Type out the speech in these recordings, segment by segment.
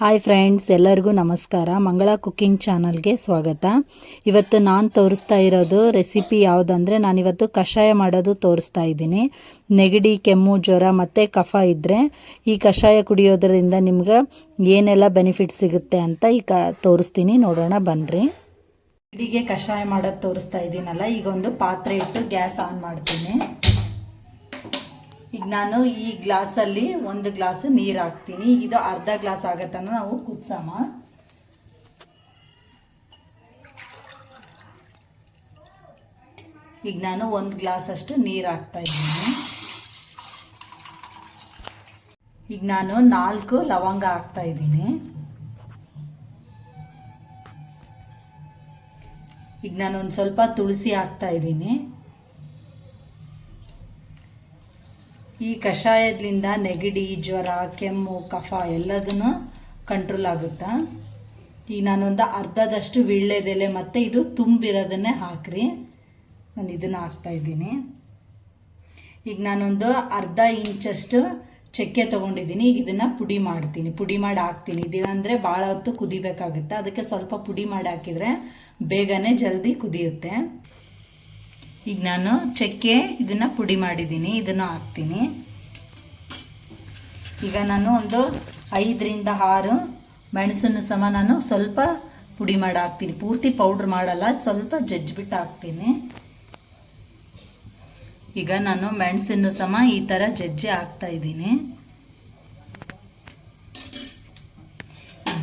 Hi friends, ಎಲ್ಲರಿಗೂ ನಮಸ್ಕಾರ. ಮಂಗಳ ಕುಕ್ಕಿಂಗ್ ಚಾನಲ್ಗೆ ಸ್ವಾಗತ. ಇವತ್ತು ನಾನು ತೋರಿಸ್ತಾ ಇರೋದು ರೆಸಿಪಿ ಯಾವುದಂದರೆ, ನಾನಿವತ್ತು ಕಷಾಯ ಮಾಡೋದು ತೋರಿಸ್ತಾ ಇದ್ದೀನಿ. ನೆಗಡಿ, ಕೆಮ್ಮು, ಜ್ವರ ಮತ್ತು ಕಫ ಇದ್ದರೆ ಈ ಕಷಾಯ ಕುಡಿಯೋದ್ರಿಂದ ನಿಮ್ಗೆ ಏನೆಲ್ಲ ಬೆನಿಫಿಟ್ ಸಿಗುತ್ತೆ ಅಂತ ತೋರಿಸ್ತೀನಿ. ನೋಡೋಣ ಬನ್ನಿರಿ. ನೆಗಡಿಗೆ ಕಷಾಯ ಮಾಡೋದು ತೋರಿಸ್ತಾ ಇದ್ದೀನಲ್ಲ, ಈಗ ಒಂದು ಪಾತ್ರೆ ಇಟ್ಟು ಗ್ಯಾಸ್ ಆನ್ ಮಾಡ್ತೀನಿ. ಈಗ ನಾನು ಈ ಗ್ಲಾಸಲ್ಲಿ 1 ಗ್ಲಾಸ್ ನೀರು ಹಾಕ್ತೀನಿ. ಈಗ ಇದು ಅರ್ಧ ಗ್ಲಾಸ್ ಆಗತ್ತನ್ನ ನಾವು ಕುದಿಸೋಣ. ಈಗ ನಾನು 1 ಗ್ಲಾಸ್ ಅಷ್ಟು ನೀರು ಹಾಕ್ತಾ ಇದ್ದೀನಿ. ಈಗ ನಾನು 4 ಲವಂಗ ಹಾಕ್ತಾ ಇದ್ದೀನಿ. ಈಗ ನಾನು ಒಂದು ಸ್ವಲ್ಪ ತುಳಸಿ ಹಾಕ್ತಾ ಇದ್ದೀನಿ. ಈ ಕಷಾಯದಿಂದ ನೆಗಡಿ, ಜ್ವರ, ಕೆಮ್ಮು, ಕಫ ಎಲ್ಲದನ್ನು ಕಂಟ್ರೋಲ್ ಆಗುತ್ತಾ. ಈಗ ನಾನೊಂದು ಅರ್ಧದಷ್ಟು ವೀಳ್ಯದೆಲೆ ಮತ್ತು ಇದು ತುಂಬಿರೋದನ್ನೇ ಹಾಕ್ರಿ. ನಾನು ಇದನ್ನು ಹಾಕ್ತಾ ಇದ್ದೀನಿ. ಈಗ ನಾನೊಂದು ಅರ್ಧ ಇಂಚಷ್ಟು ಚಕ್ಕೆ ತೊಗೊಂಡಿದ್ದೀನಿ. ಈಗ ಇದನ್ನು ಪುಡಿ ಮಾಡ್ತೀನಿ, ಪುಡಿ ಮಾಡಿ ಹಾಕ್ತೀನಿ. ಇದಿಲ್ಲಂದರೆ ಭಾಳ ಹೊತ್ತು ಕುದಿಬೇಕಾಗುತ್ತೆ, ಅದಕ್ಕೆ ಸ್ವಲ್ಪ ಪುಡಿ ಮಾಡಿ ಹಾಕಿದರೆ ಬೇಗನೆ ಜಲ್ದಿ ಕುದಿಯುತ್ತೆ. ಈಗ ನಾನು ಚಕ್ಕೆ ಇದನ್ನು ಪುಡಿ ಮಾಡಿದ್ದೀನಿ, ಇದನ್ನು ಹಾಕ್ತೀನಿ. ಈಗ ನಾನು ಒಂದು 5 ರಿಂದ 6 ಮೆಣಸನ್ನು ಸಮ ನಾನು ಸ್ವಲ್ಪ ಪುಡಿ ಮಾಡಿ ಹಾಕ್ತೀನಿ. ಪೂರ್ತಿ ಪೌಡ್ರ್ ಮಾಡಲ್ಲ, ಸ್ವಲ್ಪ ಜಜ್ಜಿಬಿಟ್ಟು ಹಾಕ್ತೀನಿ. ಈಗ ನಾನು ಮೆಣಸನ್ನು ಸಮ ಈ ಥರ ಜಜ್ಜಿ ಹಾಕ್ತಾ ಇದ್ದೀನಿ.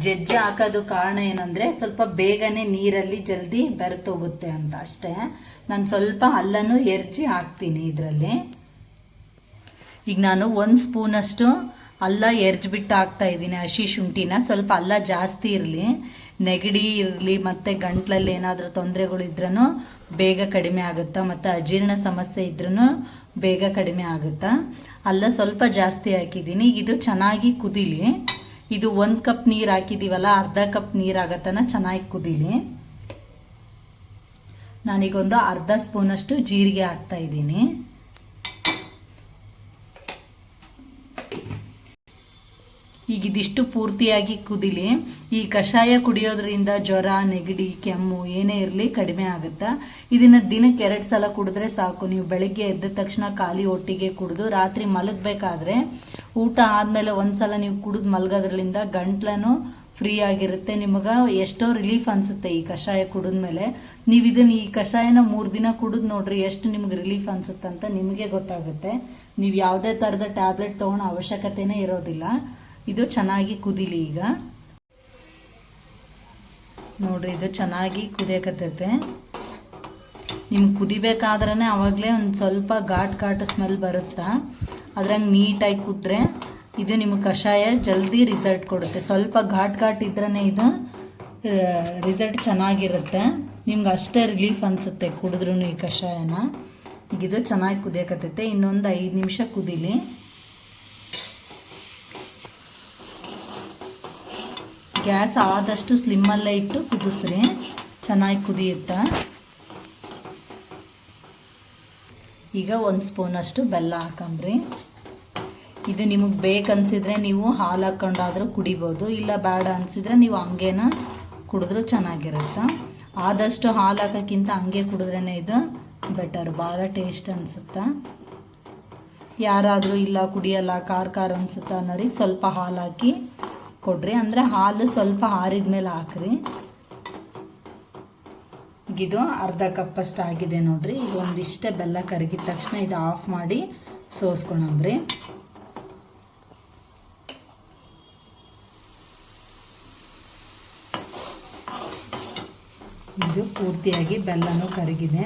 ಜಜ್ಜಿ ಹಾಕೋದು ಕಾರಣ ಏನಂದರೆ ಸ್ವಲ್ಪ ಬೇಗನೆ ನೀರಲ್ಲಿ ಜಲ್ದಿ ಬೆರೆತೋಗುತ್ತೆ ಅಂತ ಅಷ್ಟೇ. ನಾನು ಸ್ವಲ್ಪ ಅಲ್ಲನ್ನು ಎರ್ಜಿ ಹಾಕ್ತೀನಿ ಇದರಲ್ಲಿ. ಈಗ ನಾನು 1 ಸ್ಪೂನಷ್ಟು ಅಲ್ಲ ಎರ್ಜಿಬಿಟ್ಟು ಹಾಕ್ತಾ ಇದ್ದೀನಿ, ಹಸಿ ಶುಂಠಿನ. ಸ್ವಲ್ಪ ಅಲ್ಲ ಜಾಸ್ತಿ ಇರಲಿ, ನೆಗಡಿ ಇರಲಿ ಮತ್ತು ಗಂಟ್ಲಲ್ಲಿ ಏನಾದರೂ ತೊಂದರೆಗಳು ಇದ್ರೂ ಬೇಗ ಕಡಿಮೆ ಆಗುತ್ತಾ, ಮತ್ತು ಅಜೀರ್ಣ ಸಮಸ್ಯೆ ಇದ್ರೂ ಬೇಗ ಕಡಿಮೆ ಆಗುತ್ತಾ. ಅಲ್ಲ ಸ್ವಲ್ಪ ಜಾಸ್ತಿ ಹಾಕಿದ್ದೀನಿ. ಇದು ಚೆನ್ನಾಗಿ ಕುದೀಲಿ. ಇದು 1 ಕಪ್ ನೀರು ಹಾಕಿದ್ದೀವಲ್ಲ, ಅರ್ಧ ಕಪ್ ನೀರು ಆಗತ್ತನ ಚೆನ್ನಾಗಿ ಕುದೀಲಿ. ನಾನೀಗೊಂದು ಅರ್ಧ ಸ್ಪೂನಷ್ಟು ಜೀರಿಗೆ ಹಾಕ್ತಾ ಇದ್ದೀನಿ. ಈಗ ಇದಿಷ್ಟು ಪೂರ್ತಿಯಾಗಿ ಕುದಿಲಿ. ಈ ಕಷಾಯ ಕುಡಿಯೋದ್ರಿಂದ ಜ್ವರ, ನೆಗಡಿ, ಕೆಮ್ಮು ಏನೇ ಇರಲಿ ಕಡಿಮೆ ಆಗುತ್ತಾ. ಇದನ್ನು ದಿನಕ್ಕೆ 2 ಸಲ ಕುಡಿದ್ರೆ ಸಾಕು. ನೀವು ಬೆಳಗ್ಗೆ ಎದ್ದ ತಕ್ಷಣ ಖಾಲಿ ಹೊಟ್ಟಿಗೆ ಕುಡಿದು ರಾತ್ರಿ ಮಲಗಬೇಕಾದ್ರೆ ಊಟ ಆದಮೇಲೆ 1 ಸಲ ನೀವು ಕುಡಿದು ಮಲಗೋದ್ರಿಂದ ಗಂಟ್ಲೂ ಫ್ರೀ ಆಗಿರುತ್ತೆ. ನಿಮಗೆ ಎಷ್ಟೋ ರಿಲೀಫ್ ಅನಿಸುತ್ತೆ ಈ ಕಷಾಯ ಕುಡಿದ್ಮೇಲೆ. ನೀವು ಇದನ್ನು ಈ ಕಷಾಯನ 3 ದಿನ ಕುಡಿದು ನೋಡ್ರಿ, ಎಷ್ಟು ನಿಮ್ಗೆ ರಿಲೀಫ್ ಅನಿಸುತ್ತೆ ಅಂತ ನಿಮಗೆ ಗೊತ್ತಾಗುತ್ತೆ. ನೀವು ಯಾವುದೇ ಥರದ ಟ್ಯಾಬ್ಲೆಟ್ ತೊಗೊಳ್ಳೋ ಅವಶ್ಯಕತೆನೇ ಇರೋದಿಲ್ಲ. ಇದು ಚೆನ್ನಾಗಿ ಕುದಿಲಿ. ಈಗ ನೋಡ್ರಿ, ಇದು ಚೆನ್ನಾಗಿ ಕುದಿಯಕತ್ತೈತೆ. ನಿಮ್ಗೆ ಕುದಿಬೇಕಾದ್ರೇ ಆವಾಗಲೇ ಒಂದು ಸ್ವಲ್ಪ ಘಾಟ್ ಸ್ಮೆಲ್ ಬರುತ್ತಾ. ಅದ್ರಂಗೆ ನೀಟಾಗಿ ಕುದ್ರೆ ಇದು ನಿಮಗೆ ಕಷಾಯ ಜಲ್ದಿ ರಿಸಲ್ಟ್ ಕೊಡುತ್ತೆ. ಸ್ವಲ್ಪ ಘಾಟ್ ಇದ್ರೇ ಇದು ರಿಸಲ್ಟ್ ಚೆನ್ನಾಗಿರುತ್ತೆ. ನಿಮ್ಗೆ ಅಷ್ಟೇ ರಿಲೀಫ್ ಅನಿಸುತ್ತೆ ಕುಡಿದ್ರೂ ಈ ಕಷಾಯನ. ಈಗ ಇದು ಚೆನ್ನಾಗಿ ಕುದಿಯಕತ್ತೈತೆ. ಇನ್ನೊಂದು 5 ನಿಮಿಷ ಕುದೀಲಿ. ಗ್ಯಾಸ್ ಆದಷ್ಟು ಸ್ಲಿಮ್ಮಲ್ಲೇ ಇಟ್ಟು ಕುದಿಸ್ರಿ, ಚೆನ್ನಾಗಿ ಕುದಿಯುತ್ತಾ. ಈಗ 1 ಸ್ಪೂನಷ್ಟು ಬೆಲ್ಲ ಹಾಕಂಬ್ರಿ. ಇದು ನಿಮಗೆ ಬೇಕನ್ಸಿದ್ರೆ ನೀವು ಹಾಲು ಹಾಕ್ಕೊಂಡಾದರೂ ಕುಡಿಬೋದು, ಇಲ್ಲ ಬೇಡ ಅನಿಸಿದ್ರೆ ನೀವು ಹಂಗೇನ ಕುಡಿದ್ರೂ ಚೆನ್ನಾಗಿರುತ್ತೆ. ಆದಷ್ಟು ಹಾಲು ಹಾಕೋಕ್ಕಿಂತ ಹಂಗೆ ಕುಡಿದ್ರೇ ಇದು ಬೆಟರ್, ಭಾಳ ಟೇಸ್ಟ್ ಅನಿಸುತ್ತೆ. ಯಾರಾದರೂ ಇಲ್ಲ ಕುಡಿಯಲ್ಲ, ಖಾರ ಅನಿಸುತ್ತೆ ಅನ್ನೋರಿಗೆ ಸ್ವಲ್ಪ ಹಾಲು ಹಾಕಿ ಕೊಡ್ರಿ. ಅಂದರೆ ಹಾಲು ಸ್ವಲ್ಪ ಆರಿದ ಮೇಲೆ ಹಾಕ್ರಿ. ಇದು ಅರ್ಧ ಕಪ್ಪಷ್ಟು ಆಗಿದೆ ನೋಡ್ರಿ. ಈಗ ಒಂದಿಷ್ಟೇ ಬೆಲ್ಲ ಕರಗಿದ ತಕ್ಷಣ ಇದು ಆಫ್ ಮಾಡಿ ಸೋಸ್ಕೊಳಂಬ್ರಿ. ಇದು ಪೂರ್ತಿಯಾಗಿ ಬೆಲ್ಲನೂ ಕರಗಿದೆ.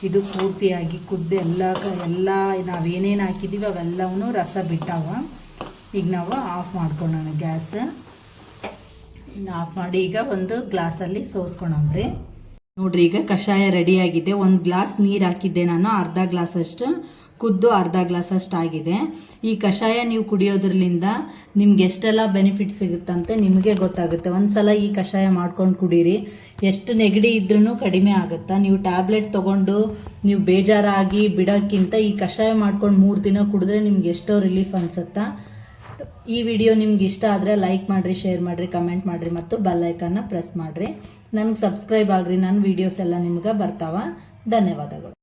ಇದು ಪೂರ್ತಿಯಾಗಿ ಕುದ್ದು ಎಲ್ಲ ನಾವೇನೇನು ಹಾಕಿದ್ದೀವಿ ಅವೆಲ್ಲವೂ ರಸ ಬಿಟ್ಟಾವ. ಈಗ ನಾವು ಆಫ್ ಮಾಡ್ಕೊಳ್ಳೋಣ ಗ್ಯಾಸ್. ಆಫ್ ಮಾಡಿ ಈಗ ಒಂದು ಗ್ಲಾಸಲ್ಲಿ ಸೋಸ್ಕೊಳಂಬ್ರಿ. ನೋಡ್ರಿ, ಈಗ ಕಷಾಯ ರೆಡಿಯಾಗಿದೆ. 1 ಗ್ಲಾಸ್ ನೀರು ಹಾಕಿದ್ದೆ ನಾನು, ಅರ್ಧ ಗ್ಲಾಸಷ್ಟು ಕುದ್ದು ಅರ್ಧ ಗ್ಲಾಸಷ್ಟು ಆಗಿದೆ. ಈ ಕಷಾಯ ನೀವು ಕುಡಿಯೋದ್ರಿಂದ ನಿಮ್ಗೆ ಎಷ್ಟೆಲ್ಲ ಬೆನಿಫಿಟ್ ಸಿಗುತ್ತಂತೆ ನಿಮಗೆ ಗೊತ್ತಾಗುತ್ತೆ. ಒಂದ್ಸಲ ಈ ಕಷಾಯ ಮಾಡ್ಕೊಂಡು ಕುಡೀರಿ, ಎಷ್ಟು ನೆಗಡಿ ಇದ್ರೂ ಕಡಿಮೆ ಆಗುತ್ತಾ. ನೀವು ಟ್ಯಾಬ್ಲೆಟ್ ತೊಗೊಂಡು ನೀವು ಬೇಜಾರಾಗಿ ಬಿಡೋಕ್ಕಿಂತ ಈ ಕಷಾಯ ಮಾಡ್ಕೊಂಡು 3 ದಿನ ಕುಡಿದ್ರೆ ನಿಮ್ಗೆ ಎಷ್ಟೋ ರಿಲೀಫ್ ಅನಿಸುತ್ತಾ. ಈ ವಿಡಿಯೋ ನಿಮ್ಗೆ ಇಷ್ಟ ಆದರೆ ಲೈಕ್ ಮಾಡಿರಿ, ಶೇರ್ ಮಾಡಿರಿ, ಕಮೆಂಟ್ ಮಾಡಿರಿ ಮತ್ತು ಬೆಲ್ ಐಕನ್ನ ಪ್ರೆಸ್ ಮಾಡಿರಿ. ನನಗೆ ಸಬ್ಸ್ಕ್ರೈಬ್ ಆಗಿರಿ. ನನ್ನ ವೀಡಿಯೋಸ್ ಎಲ್ಲ ನಿಮ್ಗೆ ಬರ್ತಾವ. ಧನ್ಯವಾದಗಳು.